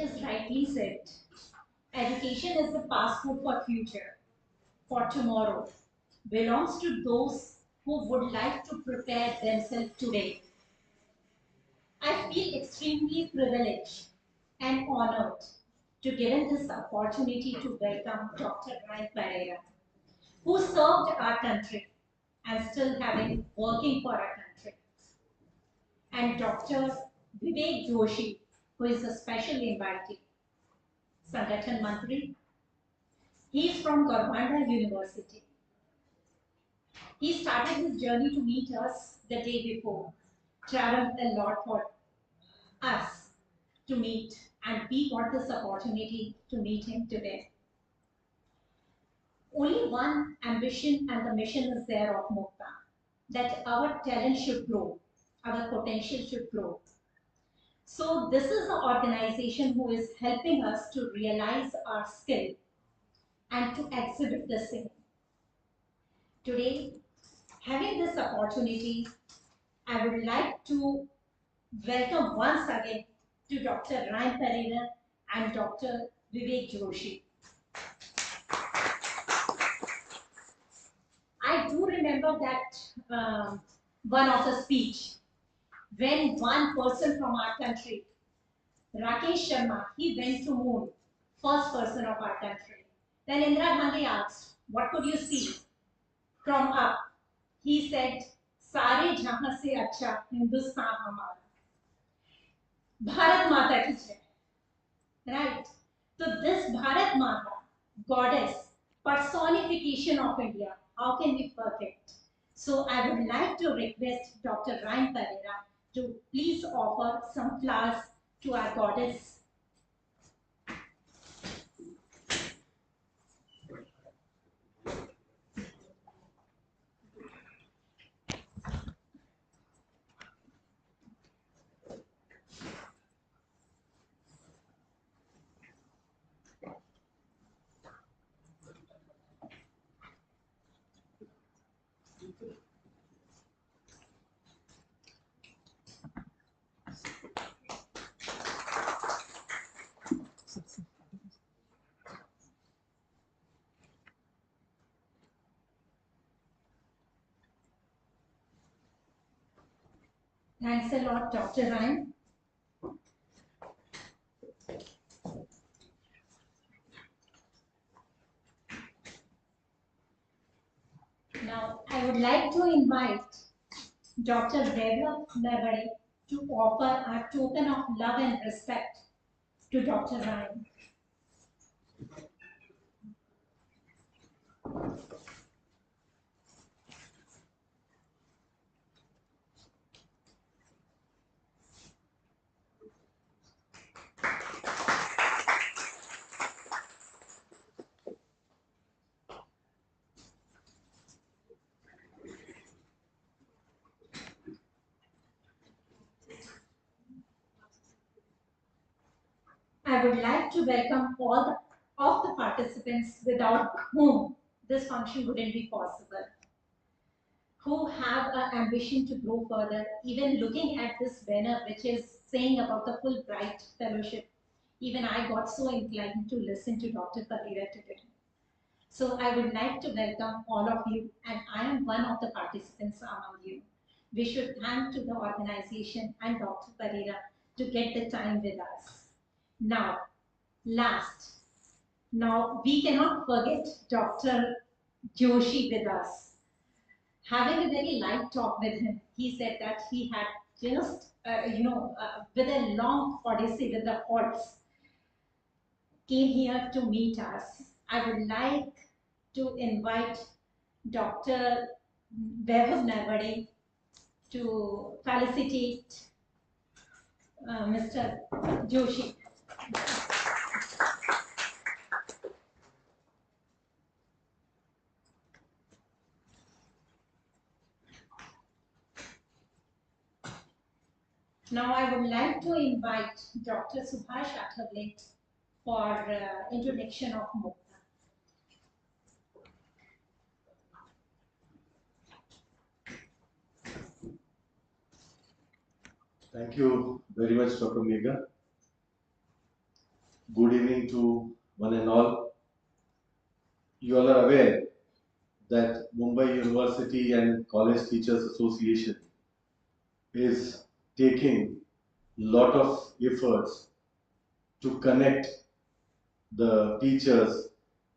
is rightly said. Education is the passport for future, for tomorrow. Belongs to those who would like to prepare themselves today. I feel extremely privileged and honored to given this opportunity to welcome Dr. Ryan Pereira, who served our country and still having working for our country, and Dr. Vivek Joshi, who is a special invitee, Sangathan Mantri. He is from Garbanda University. He started his journey to meet us the day before, traveled a lot for us to meet, and we got this opportunity to meet him today. Only one ambition and the mission is there of Mukta, that our talent should grow, our potential should grow. So this is the organization who is helping us to realize our skill and to exhibit the same. Today, having this opportunity, I would like to welcome once again to Dr. Ryan Pereira and Dr. Vivek Joshi. I do remember that one of the speech when one person from our country, Rakesh Sharma, he went to moon, first person of our country. Then Indira Gandhi asked, what could you see from up? He said, सारे जहां से अच्छा हिंदुस्तान हमारा, भारत माता की जय. Right? So this Bharat Mata, goddess, personification of India, how can we forget? So I would like to request Dr. Ryan Pereira to please offer some flowers to our goddess. Thanks a lot, Dr. Ryan. Now, I would like to invite Dr. Vaibhav Navade to offer a token of love and respect to Dr. Ryan. I would like to welcome all of the participants without whom this function wouldn't be possible, who have an ambition to grow further. Even looking at this banner, which is saying about the Fullbright Fellowship, even I got so inclined to listen to Dr. Pereira today. So I would like to welcome all of you, and I am one of the participants among you. We should thank to the organization and Dr. Pereira to get the time with us. Now, last, now we cannot forget Dr. Joshi with us. Having a very light talk with him, he said that he had just, with a long odyssey with the horse, came here to meet us. I would like to invite Dr. Vaibhav Navade to felicitate Mr. Joshi. Now I would like to invite Dr. Subhash Athavale for introduction of Mukta. Thank you very much, Dr. Megha. Good evening to one and all. You all are aware that Mumbai University and College Teachers Association is taking lot of efforts to connect the teachers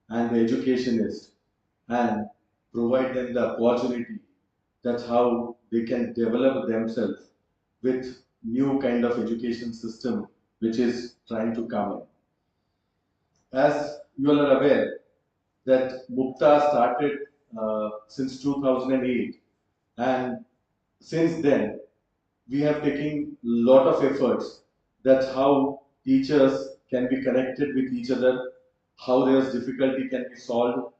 and the educationists and provide them the opportunity. That's how they can develop themselves with new kind of education system which is trying to come in. As you all are aware, that Mukta started since 2008, and since then we have taken lot of efforts. That's how teachers can be connected with each other, how their difficulty can be solved,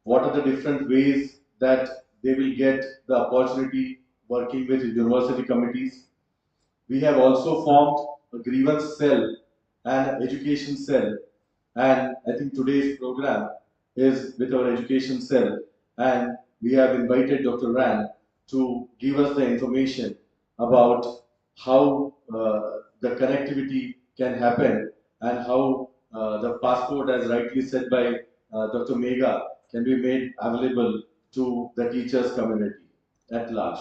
what are the different ways that they will get the opportunity working with university committees. We have also formed a grievance cell and education cell, and I think today's program is with our education cell, and we have invited Dr. Ryan to give us the information about how the connectivity can happen and how the passport, as rightly said by Dr. Mega, can be made available to the teachers community at large.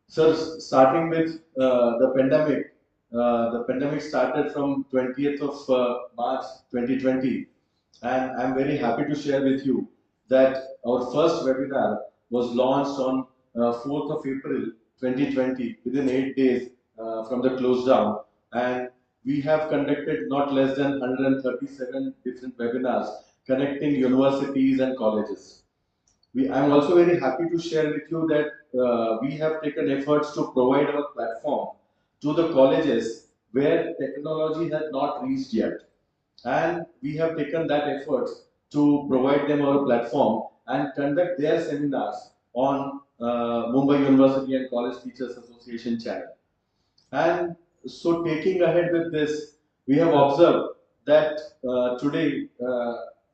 Sir, starting with the pandemic started from 20th of March 2020, and I'm very happy to share with you that our first webinar was launched on 4th of April 2020, within 8 days from the close down, and we have conducted not less than 137 different webinars connecting universities and colleges. I'm also very happy to share with you that we have taken efforts to provide our platform to the colleges where technology has not reached yet. And we have taken that effort to provide them our platform and conduct their seminars on Mumbai University and College Teachers Association channel. And so, taking ahead with this, we have observed that today,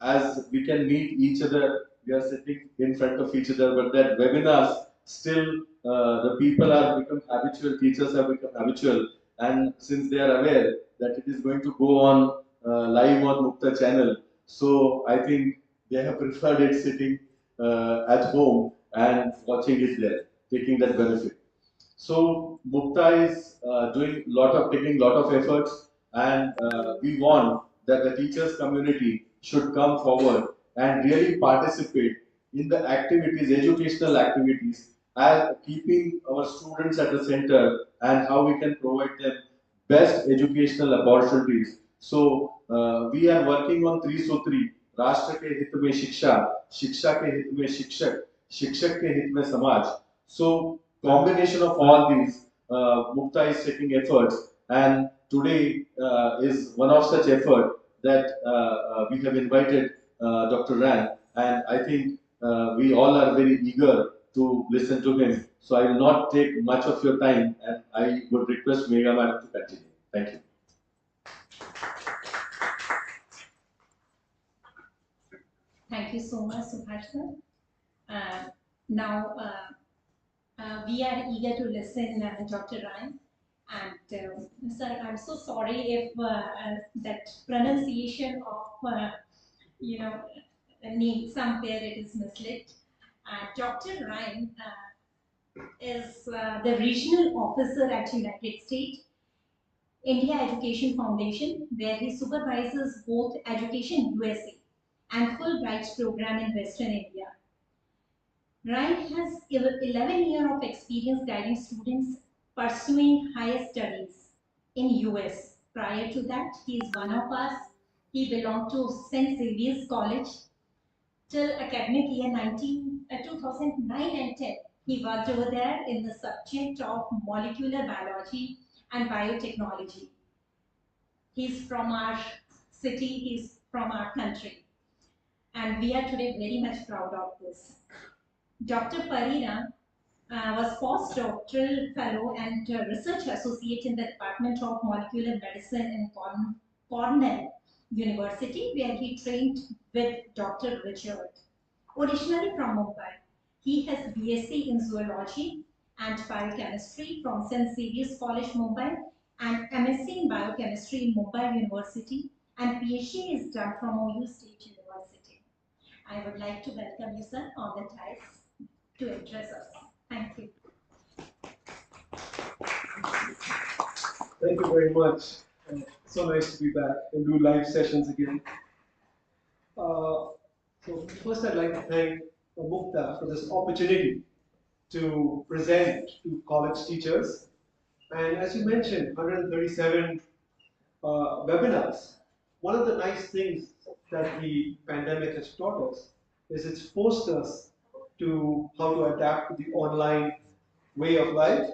as we can meet each other, we are sitting in front of each other, but that webinars still the people are become habitual, teachers have become habitual, and since they are aware that it is going to go on live on Mukta channel, so I think they have preferred it sitting at home and watching it there, taking that benefit. So Mukta is taking lot of efforts, and we want that the teachers community should come forward and really participate in the activities, educational activities, and keeping our students at the center and how we can provide them best educational opportunities. So we are working on three सूत्री राष्ट्र के हित में शिक्षा, शिक्षा के हित में शिक्षक, शिक्षक के हित में समाज. So combination of all these, Mukta is taking efforts, and today is one of such effort that we have invited Dr. Ran, and I think we all are very eager to listen to him. So I will not take much of your time, and I would request Megha Madam to continue. Thank you. Thank you so much, Subhash sir. Now, we are eager to listen Dr. Ryan. And sir, I'm so sorry if that pronunciation of name somewhere it is misled. Dr. Ryan is the regional officer at United States India Education Foundation, where he supervises both Education USA and Fullbright program in Western India. Ryan has 11 years of experience guiding students pursuing higher studies in US. Prior to that, he is one of us. He belonged to St. Xavier's College till academic year 2009 and 10. He worked over there in the subject of molecular biology and biotechnology. He's from our city, he's from our country. And we are today very much proud of this. Dr. Pereira was postdoctoral fellow and research associate in the Department of Molecular Medicine in Cornell University, where he trained with Dr. Richard. Originally from Mumbai, he has BSc in zoology and biochemistry from St. Xavier's College, Mumbai, and MSc in Biochemistry in Mumbai University, and PhD is done from OU State University. I would like to welcome you, sir, on the dais to address us. Thank you. Thank you very much. So nice to be back and do live sessions again. So first I'd like to thank Mukta for this opportunity to present to college teachers. And as you mentioned, 137 webinars. One of the nice things that the pandemic has taught us is it's forced us to how to adapt to the online way of life.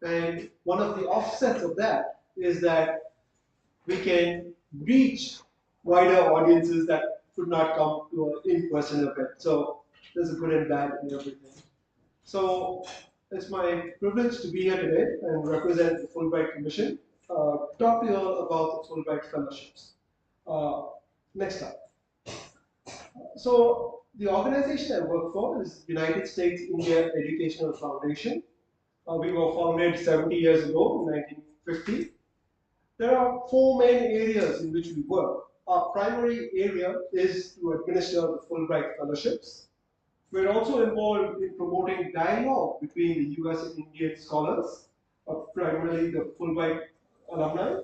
And one of the offsets of that is that we can reach wider audiences that could not come to an in-person event. So there's a good and bad in everything. So it's my privilege to be here today and represent the Fulbright Commission. Talk to you all about the Fulbright Fellowships. Uh, Next up. So the organization I work for is United States India Educational Foundation. We were founded 70 years ago in 1950. There are four main areas in which we work. Our primary area is to administer the Fulbright fellowships. We're also involved in promoting dialogue between the US and Indian scholars, primarily the Fulbright alumni.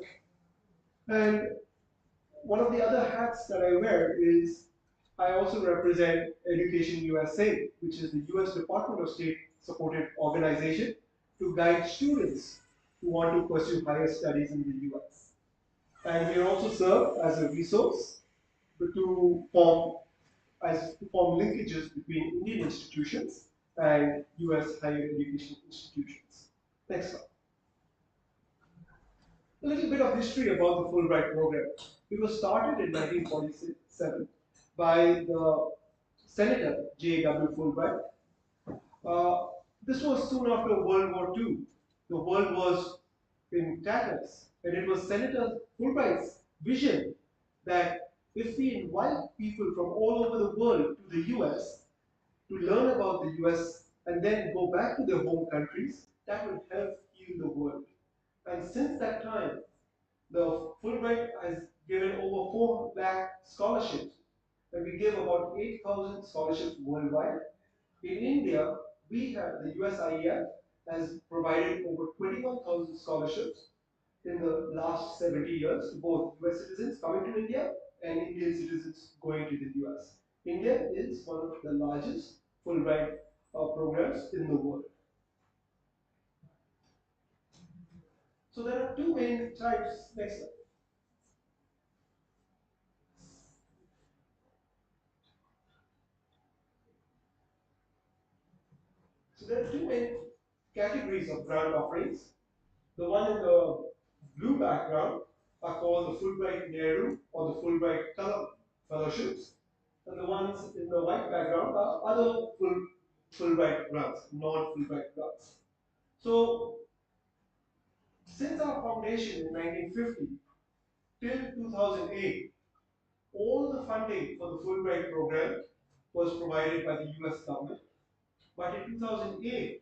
And one of the other hats that I wear is I also represent Education USA, which is the US Department of State supported organization to guide students who want to pursue higher studies in the US. And we also serve as a resource to form linkages between Indian institutions and US higher education institutions. Next slide. A little bit of history about the Fulbright program. It was started in 1947 by the Senator J.W. Fulbright. Uh, this was soon after World War II. The world was in tatters, and it was Senator Fulbright's vision that if we invite people from all over the world to the US to learn about the US and then go back to their home countries, that will help heal the world. And since that time, the Fulbright has given over 4 lakh scholarships, and we give about 8,000 scholarships worldwide. In India, we have the USIEF has provided over 21,000 scholarships in the last 70 years to both US citizens coming to India and Indian citizens going to the US. India is one of the largest Fulbright programs in the world. So there are two main types. Next slide. So there are two main categories of grant offerings. The one in the blue background are called the Fulbright Nehru or the Fulbright Kalam fellowships, and the ones in the white background are other Fulbright grants, non-Fulbright grants. So since our foundation in 1950 till 2008, all the funding for the Fulbright program was provided by the US government. But in 2008,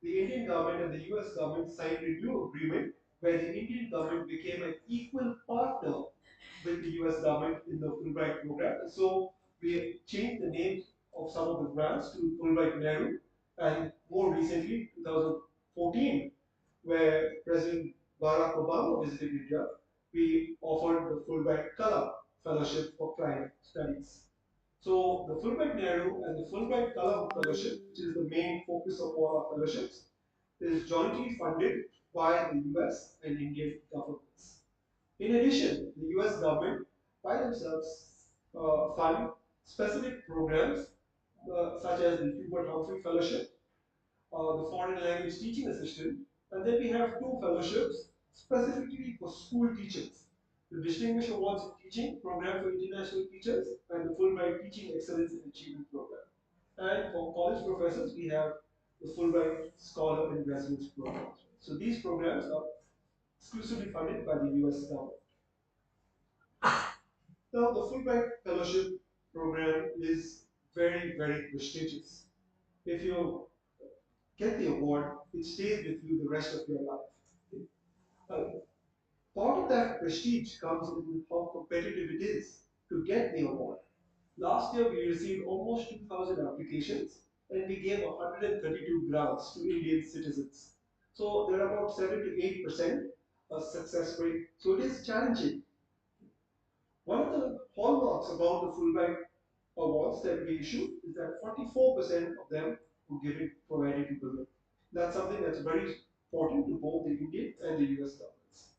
the Indian government and the US government signed a new agreement where the Indian government became an equal partner with the US government in the Fulbright program. And so we changed the names of some of the grants to Fulbright Nehru, and more recently, 2014, where President Barack Obama visited India, we offered the Fulbright Kalam Fellowship for Climate Studies. So the Fulbright Nehru and the Fulbright Kalam Fellowship, which is the main focus of all our fellowships, is jointly funded by the US and Indian governments. In addition, the US government by themselves fund specific programs such as the Hubert Humphrey Fellowship, the Foreign Language Teaching Assistant, and then we have two fellowships specifically for school teachers. The Distinguished Awards in Teaching Program for International Teachers and the Fulbright Teaching Excellence and Achievement Program. And for college professors, we have the Fulbright Scholar in Residence Program. So these programs are exclusively funded by the US government. Now, the Fulbright Fellowship program is very, very prestigious. If you get the award, it stays with you the rest of your life. Part of that prestige comes in how competitive it is to get the award. Last year, we received almost 2,000 applications and we gave 132 grants to Indian citizens. So there are about 7 to 8% success rate. So it is challenging. One of the hallmarks about the Fulbright awards that we issue is that 44% of them were given provided to women. That's something that's very important to both the Indian and the US governments.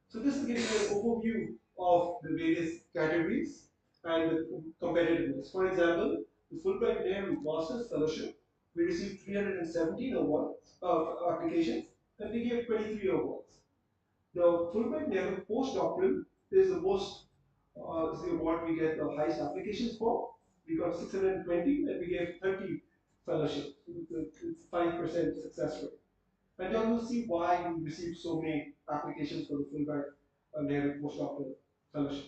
So this is giving you an overview of the various categories and the competitiveness. For example, the Fulbright Nehru Masters Fellowship, we received 317 awards, applications, and we gave 23 awards. The Fulbright Nehru Postdoctoral is the most is the award we get the highest applications for. We got 620 and we gave 30 fellowships. It's 5% success rate. And you will see why we received so many applications for the Fulbright Nehru Postdoctoral Fellowship.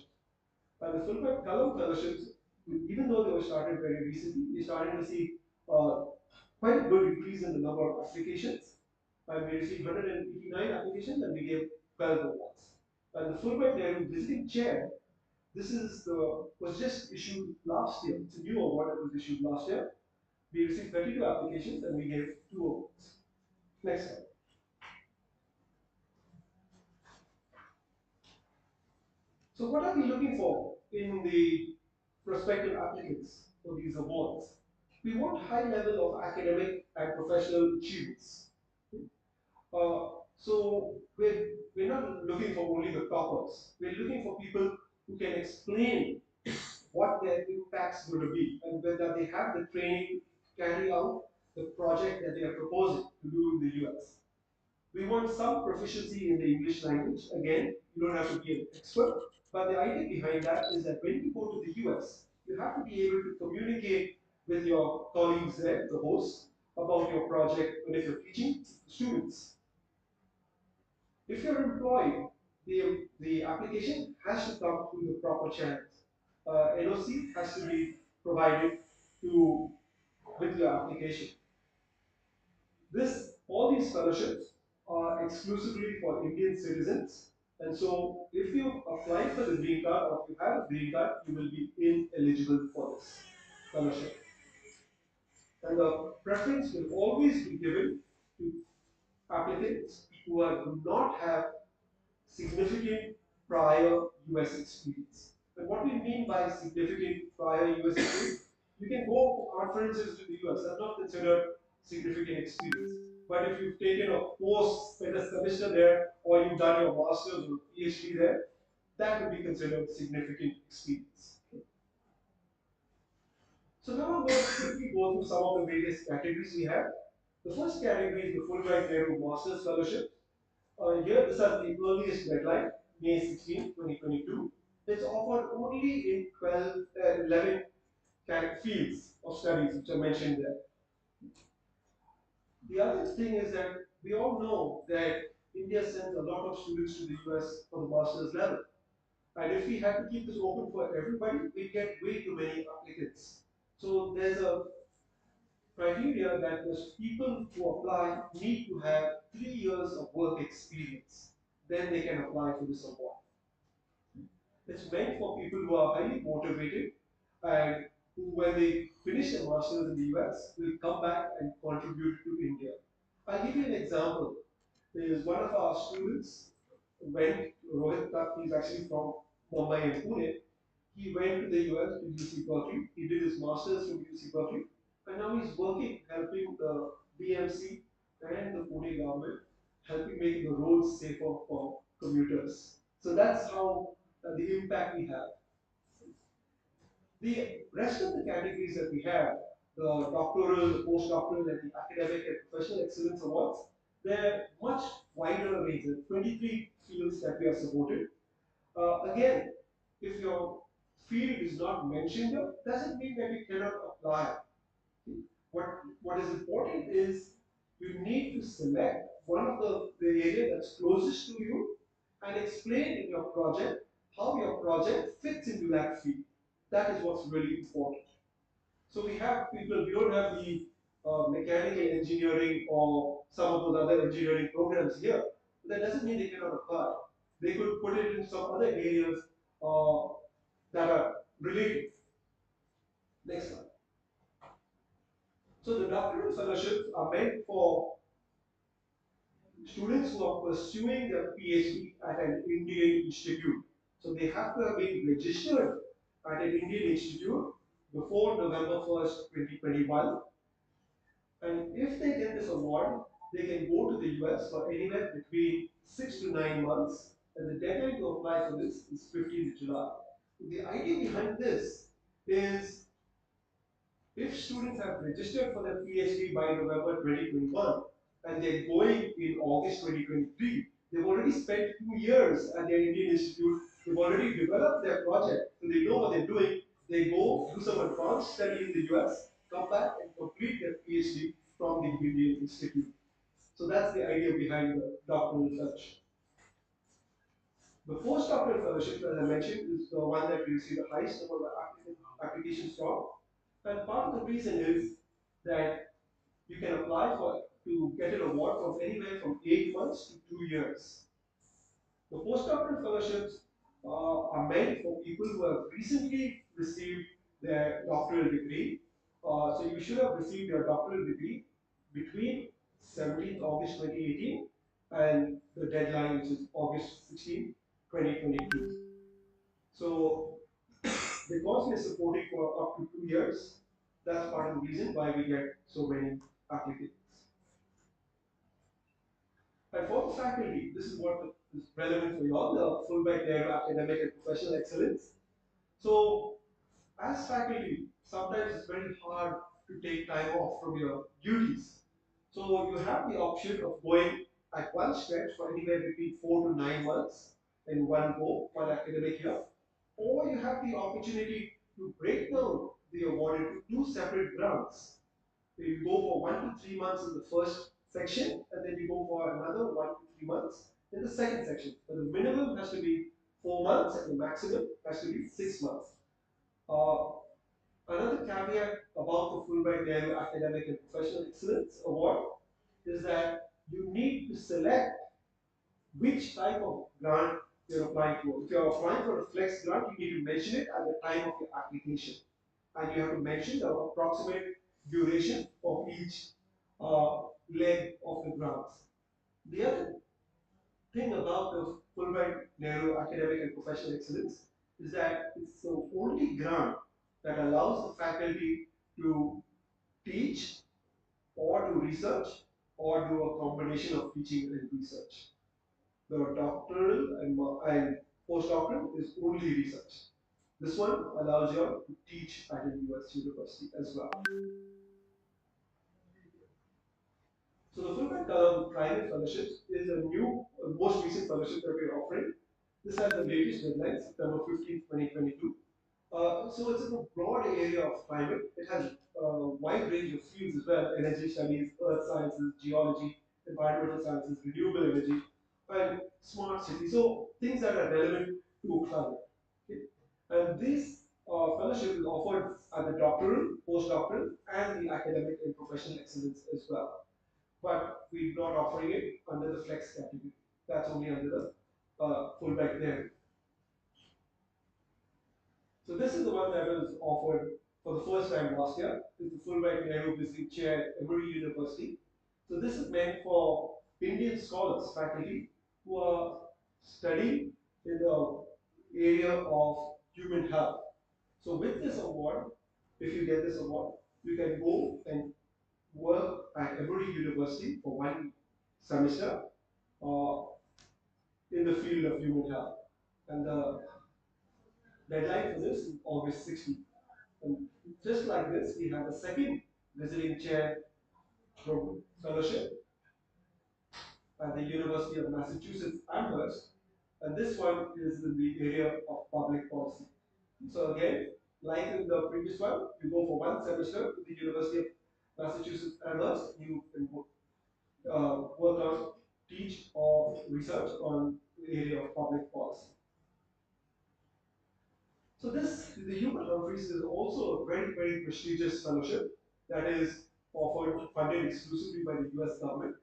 And the Fulbright Kalam Fellowships, even though they were started very recently, we're starting to see uh, quite a good increase in the number of applications. And we received 189 applications and we gave 12 awards. And the Fulbright Nehru Visiting Chair, this is the was just issued last year. It's a new award that was issued last year. We received 32 applications and we gave 2 awards. Next slide. So what are we looking for in the prospective applicants for these awards? We want high level of academic and professional achievements. So we're not looking for only the toppers. We're looking for people who can explain what their impact's going to be and whether they have the training to carry out the project that they are proposing to do in the US. We want some proficiency in the English language. Again, you don't have to be an expert, but the idea behind that is that when you go to the US, you have to be able to communicate with your colleagues there, the hosts, about your project, and if you're teaching students. If you're employed, the application has to come through the proper channels. NOC has to be provided to with your application. All these fellowships are exclusively for Indian citizens, and so if you apply for the green card or if you have a green card, you will be ineligible for this fellowship. And the preference will always be given to applicants do not have significant prior US experience. And what we mean by significant prior US experience, you can go for conferences to the US, that's not considered significant experience. But if you've taken a course, spent a semester there, or you've done your master's or PhD there, that would be considered significant experience. So now I'm going to quickly go through some of the various categories we have. The first category is the Fulbright Nehru Master's Fellowship. Here, this is the earliest deadline, May 16, 2022. It's offered only in 11 fields of studies, which are mentioned there. The other thing is that we all know that India sends a lot of students to the US for the master's level. And if we had to keep this open for everybody, we'd get way too many applicants. So there's a criteria that the people who apply need to have 3 years of work experience. Then they can apply for this award. It's meant for people who are highly motivated and who, when they finish their masters in the US, will come back and contribute to India. I'll give you an example. There's one of our students went, Rohit Tuck, he's actually from Mumbai and Pune. He went to the US to UC Berkeley. He did his masters from UC Berkeley, and now he's working, helping the BMC and the Pune government, helping making the roads safer for commuters. So that's how the impact we have. The rest of the categories that we have, the doctoral, the postdoctoral, and the academic and professional excellence awards, they're much wider range. 23 fields that we are supported. Again, if your field is not mentioned here, doesn't mean that you cannot apply. What is important is you need to select one of the area that's closest to you and explain in your project how your project fits into that field. That is what's really important. So we have people, we don't have the mechanical engineering or some of those other engineering programs here. That doesn't mean they cannot apply. They could put it in some other areas uh, that are related. Next slide. So the doctoral fellowships are meant for students who are pursuing their PhD at an Indian institute. So they have to have been registered at an Indian institute before November 1st, 2021. And if they get this award, they can go to the US for anywhere between 6 to 9 months. And the deadline to apply for this is 15th July. The idea behind this is if students have registered for their PhD by November 2021 and they're going in August 2023, they've already spent 2 years at their Indian institute, they've already developed their project, so they know what they're doing. They go do some advanced study in the US, come back and complete their PhD from the Indian Institute. So that's the idea behind the doctoral fellowship. The postdoctoral fellowship, as I mentioned, is the one that we receive the highest number of applications from. And part of the reason is that you can apply for to get an award from anywhere from 8 months to 2 years. The postdoctoral fellowships are meant for people who have recently received their doctoral degree. So you should have received your doctoral degree between 17th August 2018 and the deadline, which is August 16th, 2022. So because we are supporting for up to 2 years, that's part of the reason why we get so many applicants. And for the faculty, this is what is relevant for you all, the Fulbright Pereira academic and professional excellence. So as faculty, sometimes it's very hard to take time off from your duties. So you have the option of going at one stretch for anywhere between 4 to 9 months in one go, one academic year, or you have the opportunity to break down the award into two separate grants. So you go for 1 to 3 months in the first section, and then you go for another 1 to 3 months in the second section. But the minimum has to be 4 months, and the maximum has to be 6 months. Uh, Another caveat about the Fulbright Nehru Academic and Professional Excellence Award is that you need to select which type of grant you're applying for. If you're applying for a flex grant, you need to mention it at the time of your application. And you have to mention the approximate duration of each leg of the grants. The other thing about the Fulbright Nehru Academic and Professional Excellence is that it's the only grant that allows the faculty to teach or do research or do a combination of teaching and research. The doctoral and postdoctoral is only research. This one allows you to teach at a US university as well. So the Fulbright Climate Fellowships is a new, most recent fellowship that we're offering. This has the latest deadline, September 15th, 2022. So it's in a broad area of climate. It has a wide range of fields as well: energy studies, earth sciences, geology, environmental sciences, renewable energy, and smart cities. So things that are relevant to climate. Okay? And this fellowship is offered at the doctoral, postdoctoral, and the academic and professional excellence as well. But we're not offering it under the flex category. That's only under the Fulbright there. So this is the one that was offered for the first time last year. It's the Fulbright Nehru Visiting Chair at Emory University. So this is meant for Indian scholars, faculty, who are studying in the area of human health. So with this award, if you get this award, you can go and work at Emory University for one semester uh, in the field of human health. And the deadline for this is August 16th. And just like this, we have a second visiting chair fellowship at the University of Massachusetts Amherst, and this one is in the area of public policy. So again, like in the previous one, you go for one semester to the University of Massachusetts Amherst, you can work on, teach or research on the area of public policy. So this, the Human Humphreys is also a very, very prestigious fellowship that is offered, funded exclusively by the US government.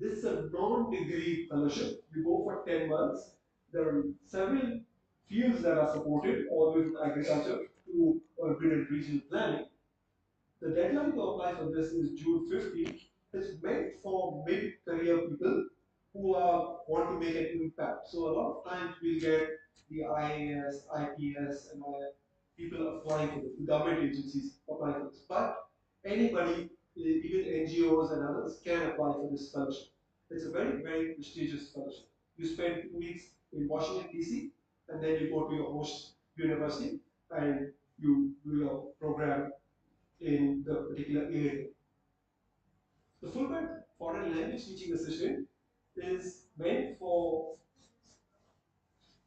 This is a non-degree fellowship. You go for 10 months. There are several fields that are supported, all the way from agriculture to urban and regional planning. The deadline to apply for this is June 15th. It's meant for mid-career people who want to make an impact. So a lot of times we'll get the IAS, IPS, and people applying for this, the government agencies applying for this. But anybody, even NGOs and others, can apply for this fellowship. It's a very, very prestigious fellowship. You spend 2 weeks in Washington, D.C., and then you go to your host university and you do your program in the particular area. The Fulbright foreign language teaching assistant is meant for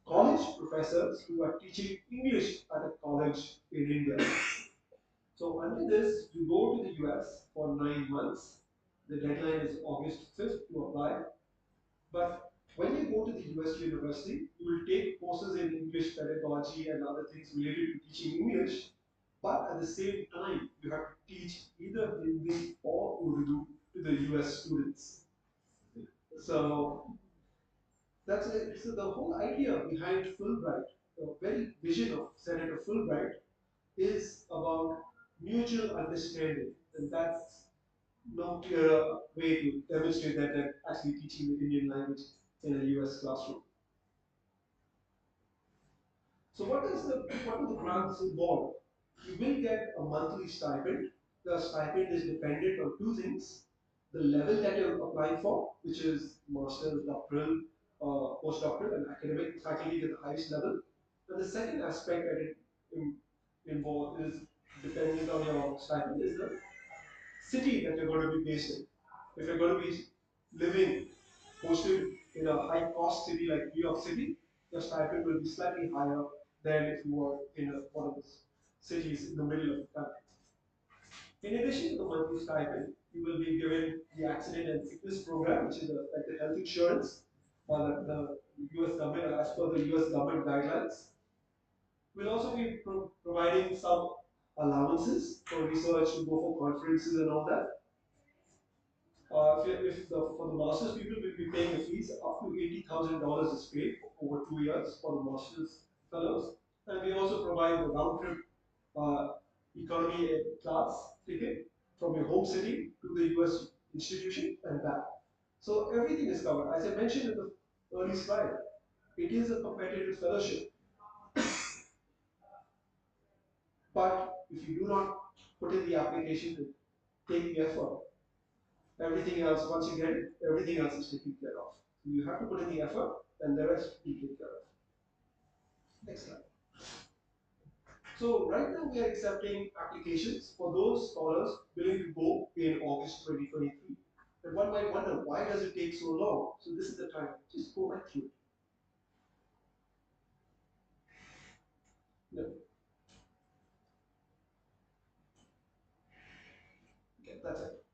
college professors who are teaching English at a college in India. So under this, you go to the US for 9 months. The deadline is August 5th to apply. But when you go to the US university, you will take courses in English pedagogy and other things related to teaching English. But at the same time, you have to teach either Hindi or Urdu to the US students. So that's it. So the whole idea behind Fulbright, the very vision of Senator Fulbright, is about mutual understanding, and that's no clearer way to demonstrate that than actually teaching the Indian language in a US classroom. So what do the grants involve? You will get a monthly stipend. The stipend is dependent on two things: the level that you're applying for, which is master's, doctoral, postdoctoral, and academic faculty at the highest level. And the second aspect that it involves is dependent on your stipend is the city that you're going to be based in. If you're going to be living posted in a high cost city like New York City, your stipend will be slightly higher than if you were in one of the cities in the middle of the country. In addition to the monthly stipend, you will be given the accident and sickness program, which is like the health insurance, or the US government, as per the US government guidelines. We'll also be providing some allowances for research to go for conferences and all that. For the master's people, we'll be paying the fees up to $80,000 is paid over 2 years for the master's fellows. And we also provide the round trip uh, economy class ticket from your home city to the US institution and back. So everything is covered. As I mentioned in the early slide, it is a competitive fellowship. But if you do not put in the application to take the effort, everything else, once you get it, everything else is taken care of. So you have to put in the effort, and the rest will be taken care of. Next slide. So right now we are accepting applications for those scholars willing to go in August 2023. And one might wonder, why does it take so long? So this is the time. Just go right through it. No. Okay, that's it.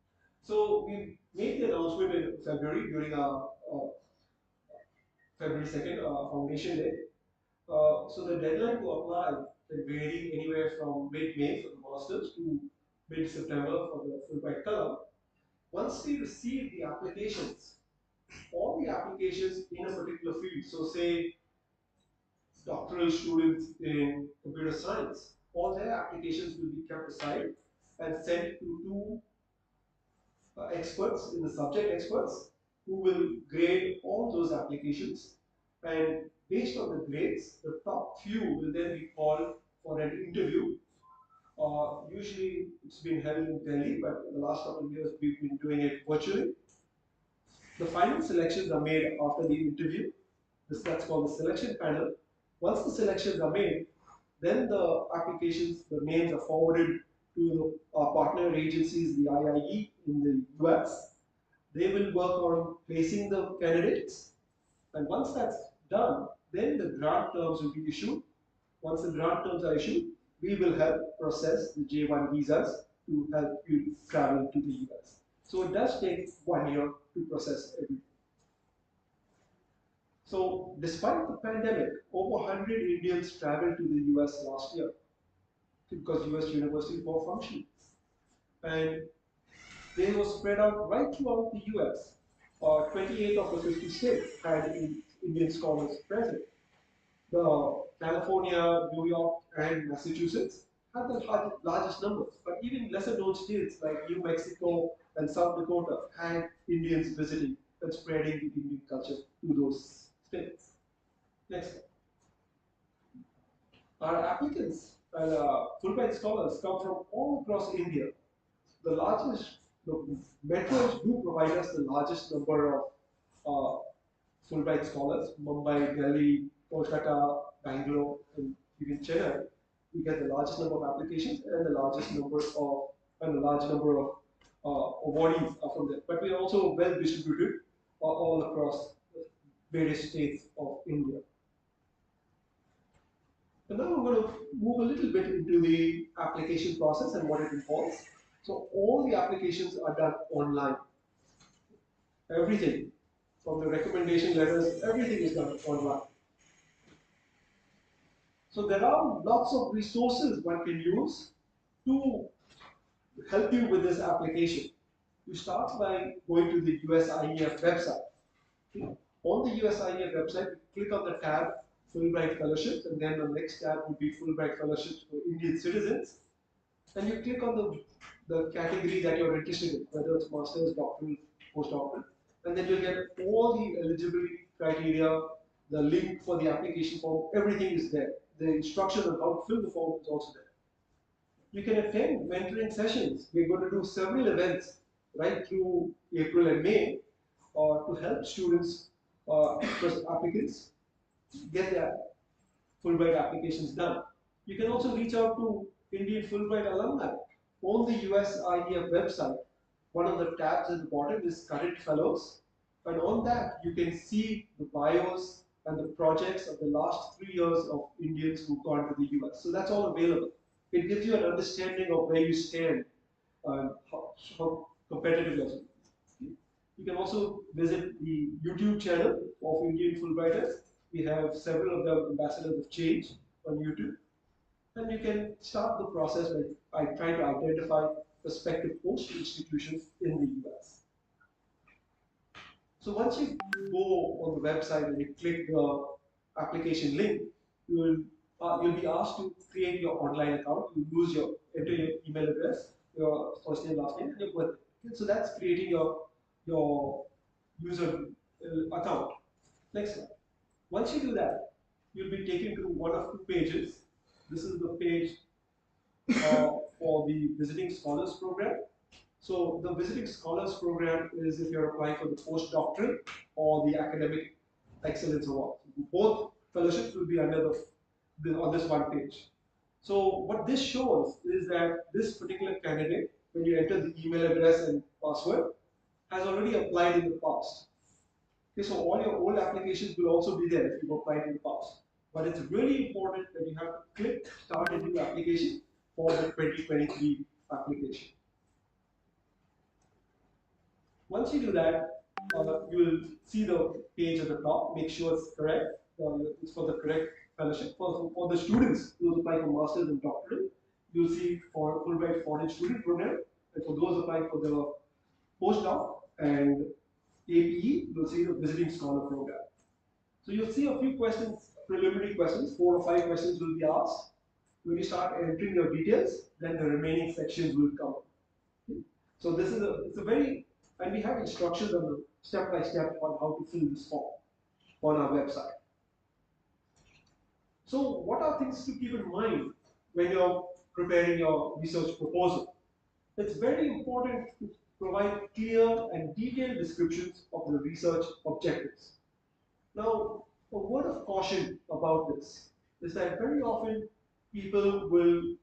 So we made the announcement in February during our February 2nd Foundation Day. So the deadline to apply can vary anywhere from mid-May for the masters to mid-September for the Fulbright column. Once we receive the applications, all the applications in a particular field, so say doctoral students in computer science, all their applications will be kept aside and sent to two experts in the subject experts who will grade all those applications, and based on the grades, the top few will then be called for an interview. Usually it's been held in Delhi, but in the last couple of years we've been doing it virtually. The final selections are made after the interview. That's called the selection panel. Once the selections are made, then the applications, the names are forwarded to our partner agencies, the IIE in the US. They will work on placing the candidates, and once that's done, then the grant terms will be issued. Once the grant terms are issued, we will help process the J1 visas to help you travel to the US. So it does take 1 year to process everything. So despite the pandemic, over 100 Indians traveled to the US last year because US universities were functioning. And they were spread out right throughout the US. 28 of the 50 states had Indian scholars present. The California, New York, and Massachusetts had the largest numbers, but even lesser known states like New Mexico and South Dakota had Indians visiting and spreading the Indian culture to those states. Next. Our applicants and Fulbright scholars come from all across India. The metros do provide us the largest number of uh, Fulbright scholars. Mumbai, Delhi, Kolkata, Bangalore, and even Chennai. We get the largest number of applications and the large number of awardees are from there. But we are also well distributed all across various states of India. And now I'm going to move a little bit into the application process and what it involves. So all the applications are done online. Everything, from the recommendation letters, everything is done online. So there are lots of resources one can use to help you with this application. You start by going to the USIEF website. On the USIEF website, you click on the tab Fulbright Fellowships, and then the next tab would be Fulbright Fellowships for Indian citizens. And you click on the category that you're interested in, whether it's master's, doctoral, postdoctoral, and then you'll get all the eligibility criteria, the link for the application form, everything is there. The instruction on how to fill the form is also there. You can attend mentoring sessions. We're going to do several events right through April and May to help students, applicants, get their Fulbright applications done. You can also reach out to Indian Fulbright alumni. On the USIEF website, one of the tabs at the bottom is Current Fellows, and on that you can see the bios and the projects of the last 3 years of Indians who've gone to the US. So that's all available. It gives you an understanding of where you stand and how competitive you are. You can also visit the YouTube channel of Indian Fulbrighters. We have several of them ambassadors of change on YouTube. And you can start the process by trying to identify prospective host institutions in the US. So once you go on the website and you click the application link, you'll be asked to create your online account. You enter your email address, your first name, last name, and your birthday. Okay, so that's creating your user account. Next slide. Once you do that, you'll be taken to one of two pages. This is the page for the Visiting Scholars Program. So the Visiting Scholars Program is if you're applying for the postdoctoral or the Academic Excellence Award. Both fellowships will be under on this one page. So what this shows is that this particular candidate, when you enter the email address and password, has already applied in the past. Okay, so all your old applications will also be there if you've applied in the past. But it's really important that you have to click Start a New Application for the 2023 application. Once you do that, you will see the page at the top. Make sure it's correct. It's for the correct fellowship. For the students who apply for masters and doctorate, you'll see for Fulbright Foreign Student Program, and for those applying for the postdoc and APE, you'll see the Visiting Scholar Program. So you'll see a few questions, preliminary questions, 4 or 5 questions will be asked. When you start entering your details, then the remaining sections will come. Okay? So this is it's a very, and we have instructions on the step by step on how to fill this form on our website. So what are things to keep in mind when you're preparing your research proposal? It's very important to provide clear and detailed descriptions of the research objectives. Now, a word of caution about this is that very often people will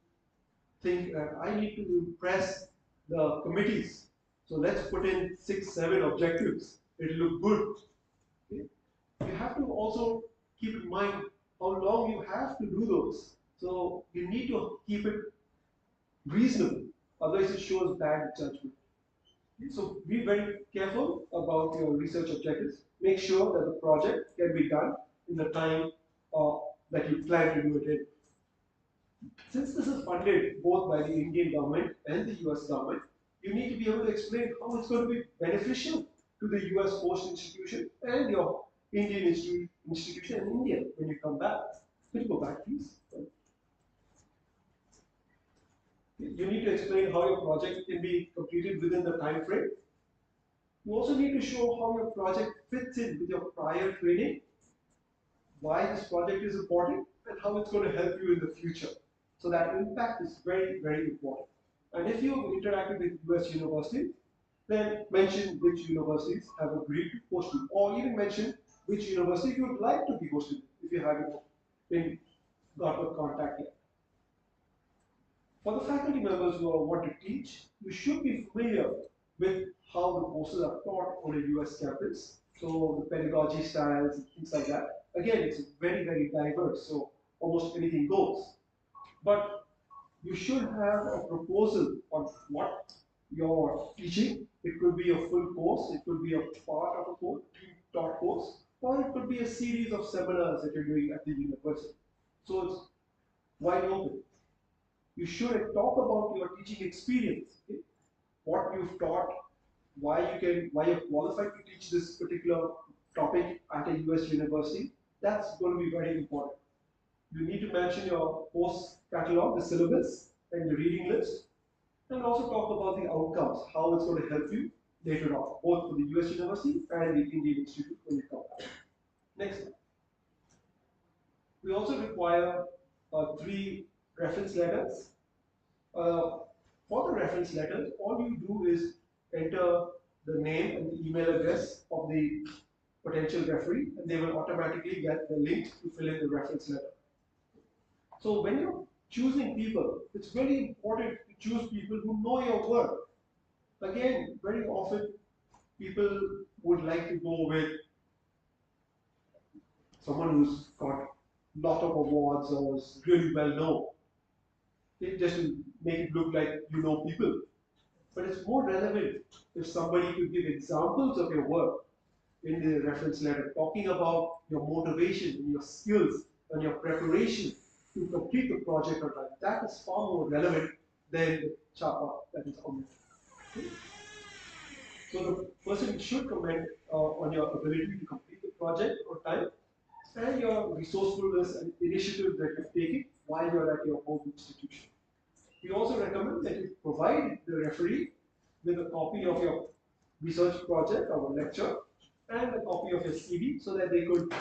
think that I need to impress the committees. So let's put in 6, 7 objectives. It'll look good. Okay? You have to also keep in mind how long you have to do those. So you need to keep it reasonable. Otherwise, it shows bad judgment. So be very careful about your research objectives. Make sure that the project can be done in the time that you plan to do it in. Since this is funded both by the Indian government and the US government, you need to be able to explain how it's going to be beneficial to the US post institution and your Indian institution in India when you come back. Could you go back, please? You need to explain how your project can be completed within the time frame. You also need to show how your project fits in with your prior training, why this project is important, and how it's going to help you in the future. So that impact is very, very important. And if you've interacted with US universities, then mention which universities have agreed to host you, or even mention which university you would like to be hosted if you haven't been got a contact yet. For the faculty members who want to teach, you should be familiar with how the courses are taught on a US campus. So the pedagogy styles and things like that. Again, it's very, very diverse, so almost anything goes. But you should have a proposal on what you're teaching. It could be a full course, it could be a part of a course, taught course, or it could be a series of seminars that you're doing at the university. So it's wide open. You should talk about your teaching experience, okay? What you've taught, why you're qualified to teach this particular topic at a US university. That's going to be very important. You need to mention your course catalog, the syllabus, and the reading list, and also talk about the outcomes, how it's going to help you later on, both for the US university and the Indian Institute when you come back. Next, we also require 3 reference letters. Uh, for the reference letters, all you do is enter the name and the email address of the potential referee, and they will automatically get the link to fill in the reference letter. So when you're choosing people, it's very important to choose people who know your work. Again, very often people would like to go with someone who's got a lot of awards or is really well known. It just to make it look like you know people. But it's more relevant if somebody could give examples of your work in the reference letter, talking about your motivation and your skills and your preparation to complete the project on time. That is far more relevant than the chapa that is on it. So the person should comment on your ability to complete the project on time and your resourcefulness and initiative that you've taken while you're at your home institution. We also recommend that you provide the referee with a copy of your research project or lecture and a copy of your CV so that they could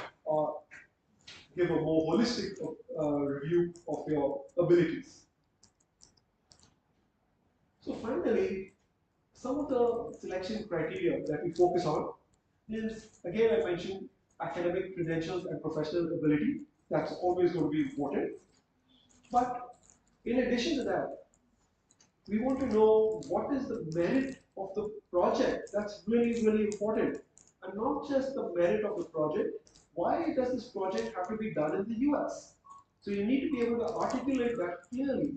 give a more holistic review of your abilities. So finally, some of the selection criteria that we focus on is, again, I mentioned academic credentials and professional ability. That's always going to be important. But in addition to that, we want to know what is the merit of the project. That's really, really important. And not just the merit of the project. Why does this project have to be done in the US? So you need to be able to articulate that clearly.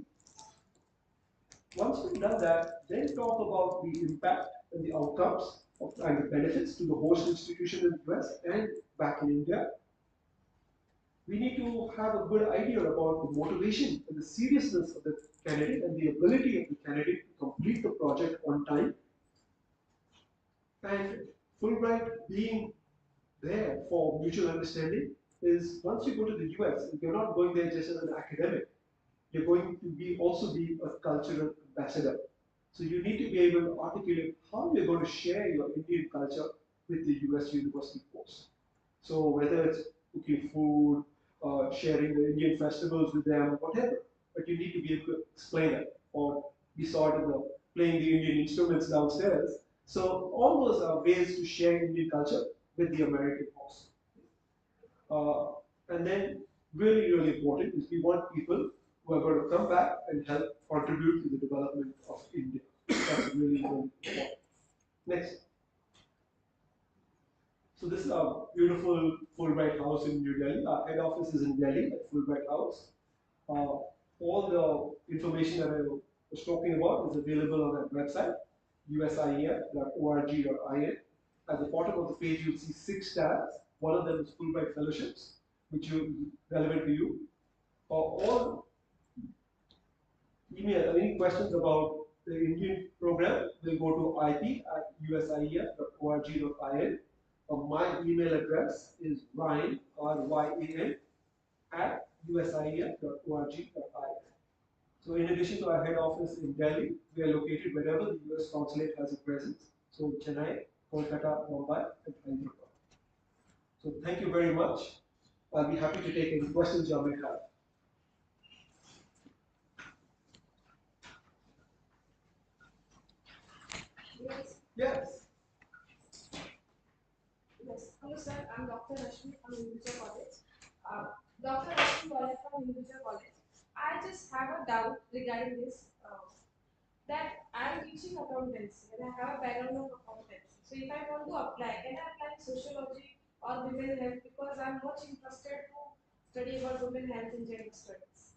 Once we've done that, then talk about the impact and the outcomes and the benefits to the host institution in the US and back in India. We need to have a good idea about the motivation and the seriousness of the candidate and the ability of the candidate to complete the project on time. And Fulbright being there for mutual understanding is once you go to the US, you're not going there just as an academic. You're going to be also be a cultural ambassador. So you need to be able to articulate how you're going to share your Indian culture with the US university course. So whether it's cooking food, sharing the Indian festivals with them, whatever, but you need to be able to explain it. Or we saw it in the playing the Indian instruments downstairs. So all those are ways to share Indian culture with the American host. And then really, really important is we want people who are going to come back and help contribute to the development of India. That's really, really important. Next. So this is our beautiful Fulbright house in New Delhi. Our head office is in Delhi at Fulbright House. All the information that I was talking about is available on our website, usief.org.in. At the bottom of the page, you'll see 6 tabs. One of them is Fulbright Fellowships, which is relevant to you. All email any questions about the Indian program will go to ip@usief.org.in. My email address is Ryan, Ryan, at usief.org.in. So in addition to our head office in Delhi, we are located wherever the US consulate has a presence. So Chennai, Kolkata, Mumbai, and Hyderabad. So thank you very much. I'll be happy to take any questions you may have. Yes. Yes. Yes. Hello, sir. I'm Dr. Rashmi from Individual College. Dr. Rashmi College from Individual College. I just have a doubt regarding this. That I am teaching accountancy and I have a background of accountancy. So if I want to apply, can I apply in sociology or women health because I'm much interested to study about women health and gender studies.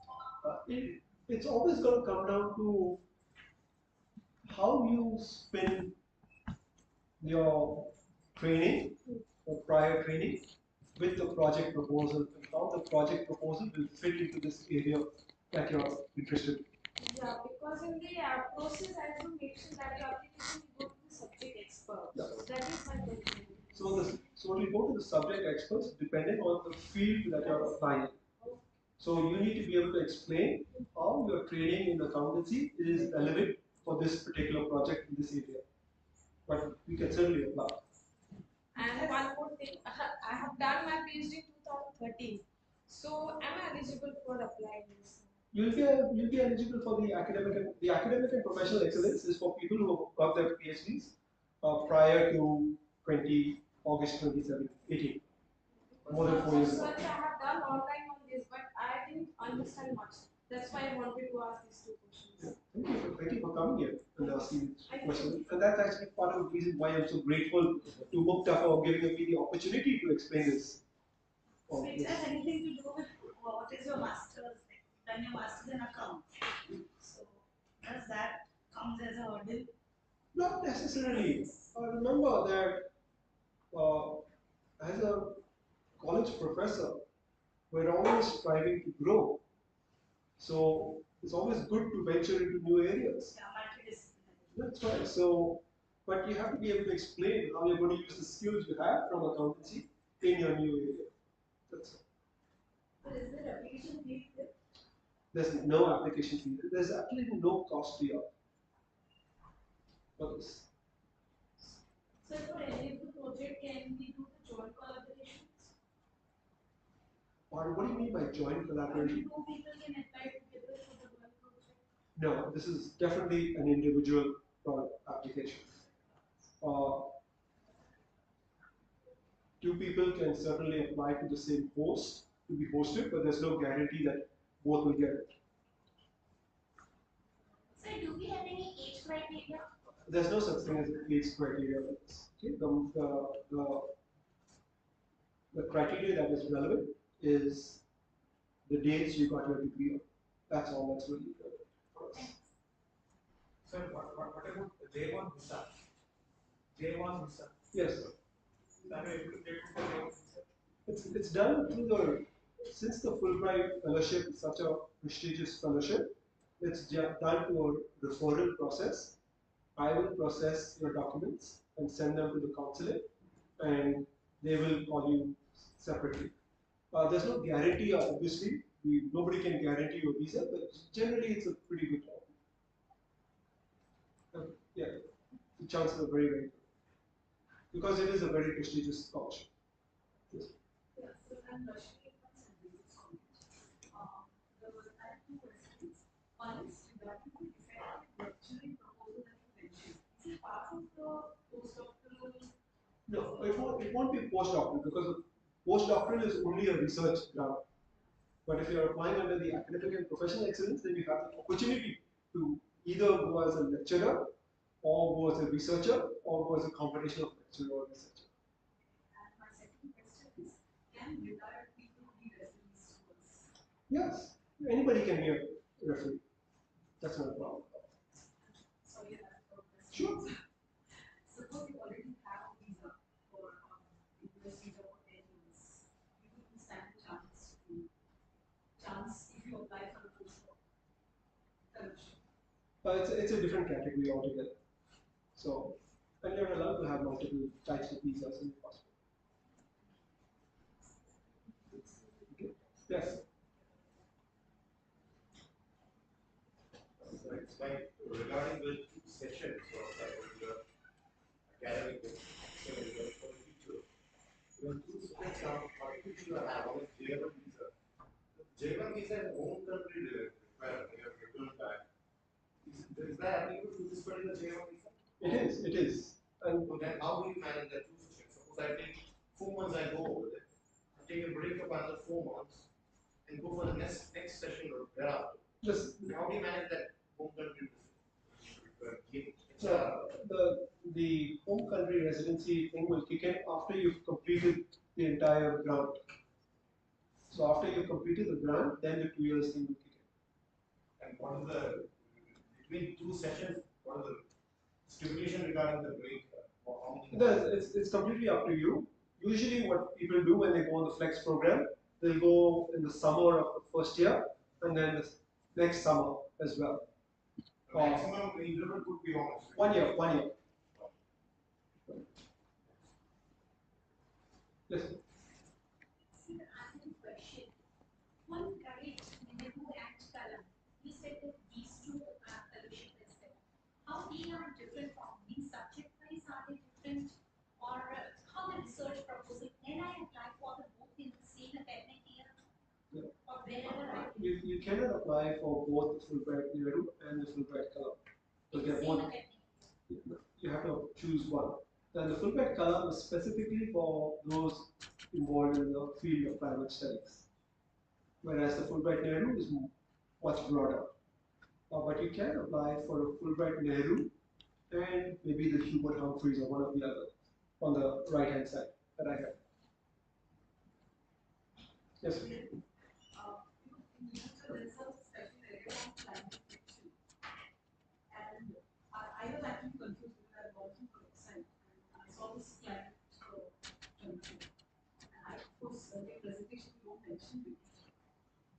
It's always going to come down to how you spin your training or prior training with the project proposal and how the project proposal will fit into this area that you're interested in. Yeah, because in the process, I will make sure that your application will go to the subject expert. Yeah. So that is my question. So it will go to the subject experts depending on the field that you're applying. So you need to be able to explain how your training in accountancy is relevant for this particular project in this area. But we can certainly apply. And one more thing, I have done my PhD in 2013. So am I eligible for applying this? You'll be eligible for the academic and professional excellence is for people who have got their PhDs prior to 20 August 2018. More than 4 years ago. Sorry, I have done online on this, but I didn't understand much. That's why I wanted to ask these two questions. Yeah. Thank you for coming here and asking this question. And that's actually part of the reason why I'm so grateful to Mukta for giving me the opportunity to explain this. So it has anything to do with what is your master's? Done your master's in accounts. So does that count as a hurdle? Not necessarily. Remember that as a college professor, we're always striving to grow. So it's always good to venture into new areas. Yeah, multidisciplinary. That's right. So, but you have to be able to explain how you're going to use the skills you have from accountancy in your new area. That's it. So is there application fee? There's no application fee. There's actually no cost to you for this. So for any of the project, can we do the joint collaborations? Or what do you mean by joint collaboration? Two people can apply together for the one project. No, this is definitely an individual application. Two people can certainly apply to the same course to be hosted, but there's no guarantee that both will get it. So do we have any age criteria? There's no such thing as age criteria for this. Okay? The criteria that is relevant is the dates you got your degree on. That's all that's really relevant for us. Sir, what about J1 visa? J1 visa. Yes, sir. Are you able to get for J1 visa? It's done through since the Fulbright fellowship is such a prestigious fellowship, it's done through a referral process. I will process your documents and send them to the consulate, and they will call you separately. There's no guarantee, obviously. Nobody can guarantee you a visa, but generally it's a pretty good job. Yeah, the chances are very, very good. Because it is a very prestigious scholarship. Yes. Yeah, so I'm Rashmi from St. David's College. I have two questions. One is regarding the effective lecturing proposal that you mentioned. Is it part of the postdoctoral? No, it won't be postdoctoral because postdoctoral is only a research grant. But if you're applying under the academic and professional excellence, then you have the opportunity to either go as a lecturer, or go as a researcher, or go as a combination of lecturer or researcher. And my second question is, can retired people be referees to us? Yes, anybody can be a referee. That's not a problem. Sorry, I have a question. Sure. Suppose you already have a visa for US visa for 10 years. You will stand a chance if you apply for a postdoc fellowship. It's a different category altogether. So, and you're allowed to have multiple types of visas in your passport. Okay. Yes. So it's like regarding the two sessions of the academic for the future. When two students are for the future have on a J1 visa. J1 visa is own country required. They have returned back. Is that applicable to this particular J1 visa? It is. It is. And So then how do you manage the two sessions? Suppose I take 4 months, I go over there. I take a break of another 4 months and go for the next session or thereafter. just How do you manage that home country? so the home country residency thing will kick in after you've completed the entire grant. So after you've completed the grant, then the 2 years thing will kick in. And what is the between two sessions? What is the stipulation regarding the break? How many? It's completely up to you. Usually, what people do when they go on the flex program, they'll go in the summer of the first year, and then the next summer as well. The maximum interval could be how much? 1 year. 1 year. Yes. See, I have a question. One guide, Nebu and Kalam, you said that these two fellowship is there. How they are different from these subject wise, are they different? Or how the research proposal, can I apply for the both in the same academic year? Yeah. Or wherever I You cannot apply for both the Fulbright Nehru and the Fulbright Kalam. Because they're same both, academic year. you have to choose one. And the Fulbright Kalam is specifically for those involved in the field of climate studies, whereas the Fulbright Nehru is much broader. But you can apply for a Fulbright Nehru and maybe the Hubert Humphreys or one of the other on the right hand side that I have. Yes. And I was actually confused when I was working for Excel and I saw this client country. And I, of course, in the presentation, you don't mention it.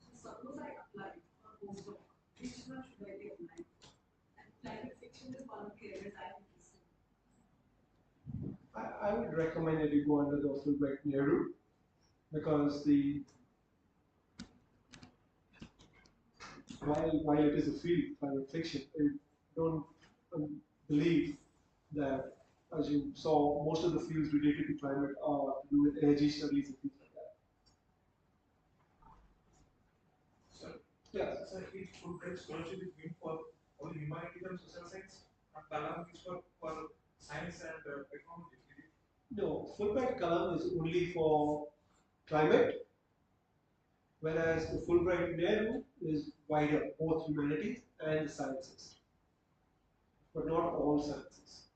So suppose I apply for a postdoc, which one should I be applying for? And climate fiction is one of the areas I'm interested in. I would recommend that you go under the Fulbright Nehru because while it is a field, climate fiction, I don't believe that, as you saw, most of the fields related to climate are to do with energy studies and things like that. Sir, Yeah. sir, if Fulbright scholarship is meant for only humanities and social science, and Kalam is for science and technology. No, Fulbright Kalam is only for climate, whereas the Fulbright Nehru is wider, both humanities and the sciences, but not all sciences.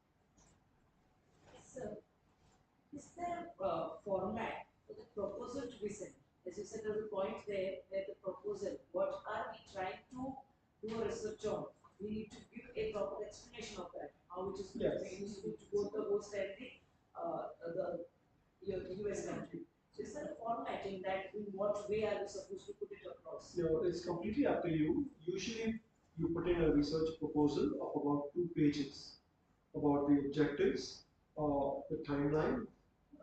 So, is there a format for the proposal to be sent? As you said, there's a point there where the proposal, what are we trying to do a research on? We need to give a proper explanation of that, how it is going to be used to both the host and the US country. So is there a formatting that in what way are we supposed to put it across? No, it's completely up to you. Usually, you put in a research proposal of about 2 pages about the objectives, the timeline,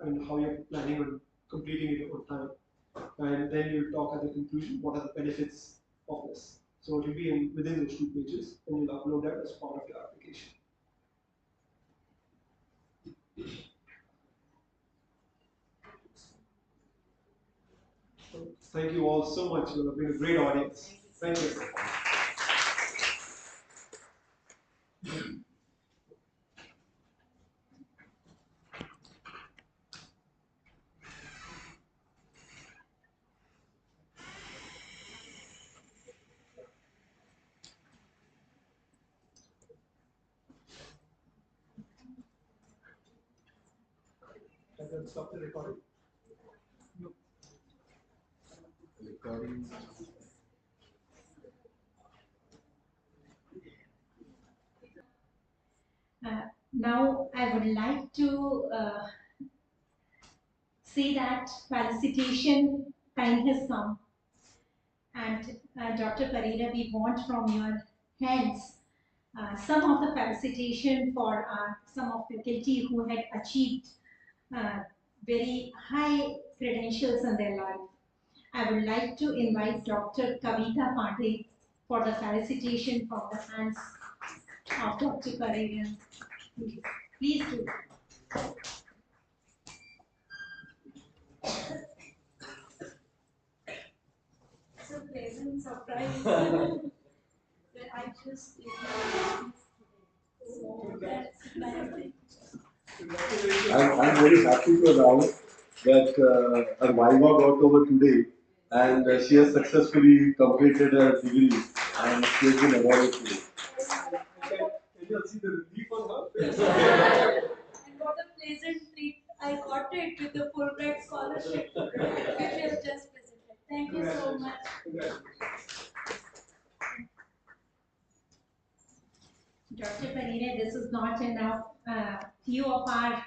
and how you're planning on completing it on time. And then you talk at the conclusion what are the benefits of this. So it will be within those 2 pages, and you'll upload that as part of your application. So thank you all so much. You have been a great audience. Thank you. Can I stop the recording? No. Recording. Now, I would like to say that felicitation time has come. And Dr. Pereira, we want from your hands some of the felicitation for some of faculty who had achieved uh, very high credentials in their life. I would like to invite Dr. Kavita Pandey for the felicitation from the hands of Dr. Pereira. Please do. It's a pleasant surprise that I just did not so that's nice. I'm very happy to announce that her Viva got over today and she has successfully completed her degree and she has been awarded today. Can you see the relief on her face? And what a pleasant treat I got it with the Fulbright scholarship, which you have just presented. Thank you so much. Dr. Pereira, this is not enough. Few of our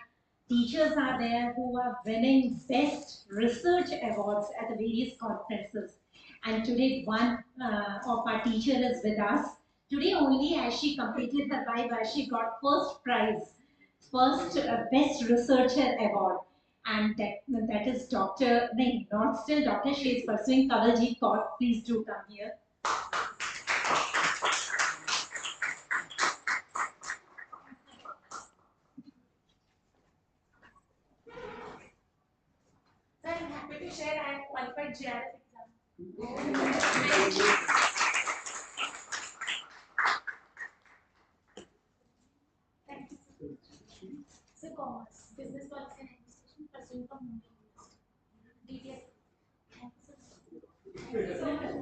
teachers are there who are winning best research awards at the various conferences. And today one of our teacher is with us. Today only as she completed her Viva, she got first prize, first best researcher award. And that is Dr. No, not still Doctor, she is pursuing Kavaljeet Kaur. Please do come here. So I'm happy to share I am qualified GRF exam. Thank you. So commerce, business policy and administration, pursuing from Mumbai University. DTS. Thank you so much. Thank you so much.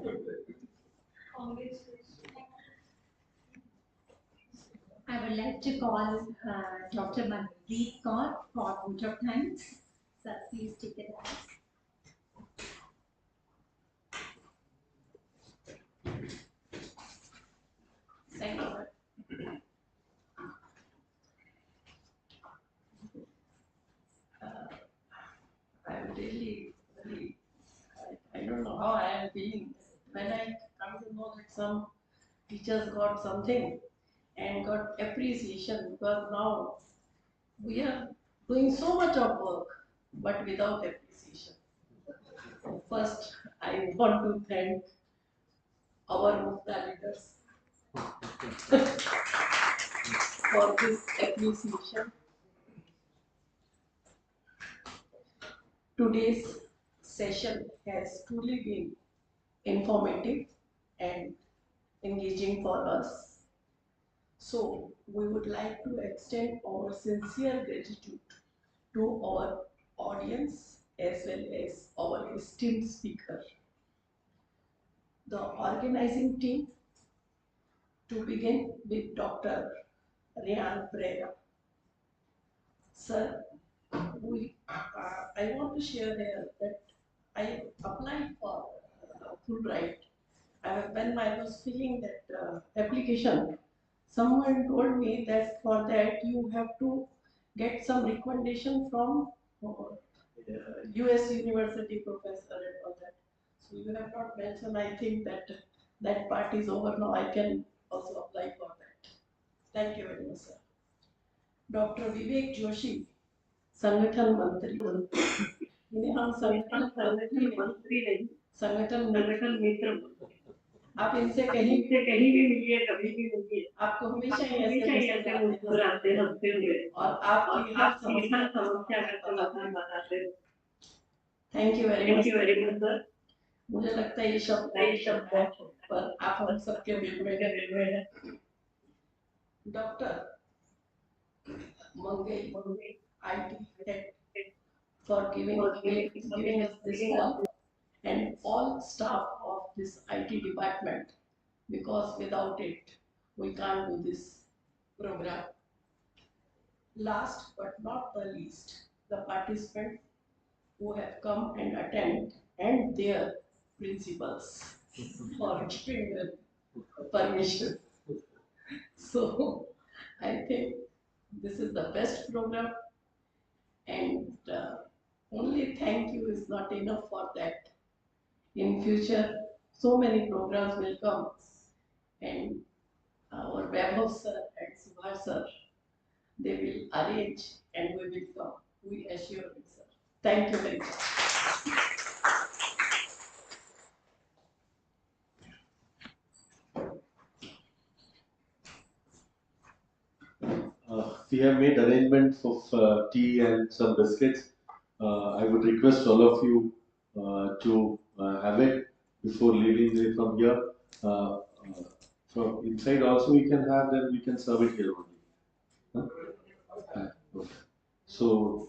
Congratulations. I would like to call Dr. Manpreet Kaur for vote of thanks. Sir, please take it as. Thank you. I'm really, I don't know how I am feeling when I come to know that some teachers got something and got appreciation, because now we are doing so much of work but without appreciation. So first, I want to thank our Mukta leaders for this appreciation. Today's session has truly been informative and engaging for us. So we would like to extend our sincere gratitude to our audience as well as our esteemed speaker. The organizing team, to begin with Dr. Ryan Pereira. Sir, I want to share here that I applied for Fulbright. When I was filling that application, someone told me that for that you have to get some recommendation from US University professor and all that. So you have not mentioned, I think that that part is over now. I can also apply for that. Thank you very much, sir. Dr. Vivek Joshi, संगठन मंत्री इन्हें हम संगठन मंत्री नहीं, संगठन मित्र। आप इनसे कहीं भी मिलिए, कभी भी मिलिए, आपको हमेशा ही ऐसे मुस्कुराते हंसते हुए और आपकी हर समस्या का समाधान बताते हैं। Thank you very much sir. मुझे लगता है ये शब्द है पर आप हम सबके दिल में है। Doctor Mangai, IT head, for giving us this call, and all staff of this IT department, because without it we can't do this program. Last but not the least, the participants who have come and attend and their principals for giving them permission. So I think this is the best program, and only thank you is not enough for that. In future, so many programs will come, and our Vaibhav sir and Subhash sir, they will arrange and we will come. We assure you, sir. Thank you very much. We have made arrangements of tea and some biscuits. I would request all of you to have it before leaving from here. From inside also we can have, then we can serve it here only. Huh? Okay. So